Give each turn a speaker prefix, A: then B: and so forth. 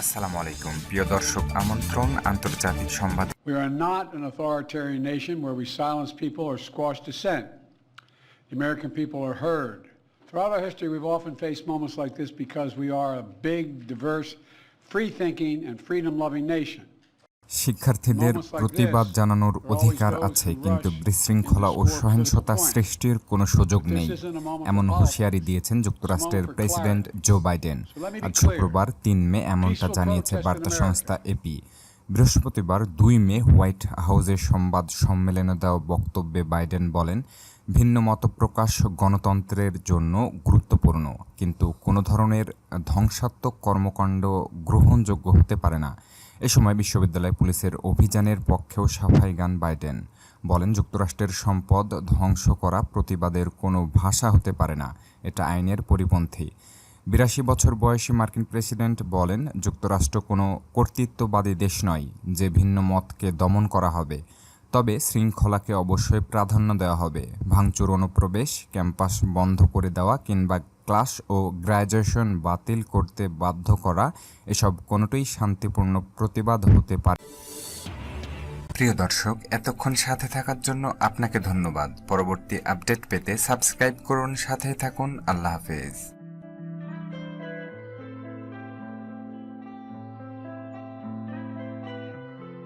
A: আসসালামু আলাইকুম প্রিয় দর্শক আমন্ত্রণ আন্তর্জাতিক সংবাদ
B: We are not an authoritarian nation where we silence people or squash dissent. The American people are heard. Throughout our history, we've often faced moments like this because we are a big, diverse, free-thinking and freedom-loving nation.
A: শিক্ষার্থীদের প্রতিবাদ জানানোর অধিকার আছে, কিন্তু বিশৃঙ্খলা ও সহিংসতা সৃষ্টির কোনো সুযোগ নেই, এমন হুঁশিয়ারি দিয়েছেন যুক্তরাষ্ট্রের প্রেসিডেন্ট জো বাইডেন। আজ শুক্রবার ৩ মে এমনটা জানিয়েছে বার্তা সংস্থা এপি। বৃহস্পতিবার ২ মে হোয়াইট হাউসের সংবাদ সম্মেলনে দেওয়া বক্তব্যে বাইডেন বলেন, ভিন্ন মত প্রকাশ গণতন্ত্রের জন্য গুরুত্বপূর্ণ, কিন্তু কোনো ধরনের ধ্বংসাত্মক কর্মকাণ্ড গ্রহণযোগ্য হতে পারে না। এ সময় বিশ্ববিদ্যালয় পুলিশের অভিযানের পক্ষেও সাফাই গান বাইডেন। বলেন, যুক্তরাষ্ট্রের সম্পদ ধ্বংস করা প্রতিবাদের কোনো ভাষা হতে পারে না, এটা আইনের পরিপন্থী। ৮২ বছর বয়সী মার্কিন প্রেসিডেন্ট বলেন, যুক্তরাষ্ট্র কোনো কর্তৃত্ববাদী দেশ নয় যে ভিন্ন মতকে দমন করা হবে, তবে শৃঙ্খলাকে অবশ্যই প্রাধান্য দেওয়া হবে। ভাঙচুর, অনুপ্রবেশ, ক্যাম্পাস বন্ধ করে দেওয়া কিংবা ক্লাস ও গ্র্যাজুয়েশন বাতিল করতে বাধ্য করা, এসব কোনোটাই শান্তিপূর্ণ প্রতিবাদ হতে পারে। প্রিয় দর্শক, এতক্ষণ সাথে থাকার জন্য আপনাকে ধন্যবাদ। পরবর্তী আপডেট পেতে সাবস্ক্রাইব করুন, সাথে থাকুন। আল্লাহ হাফেজ।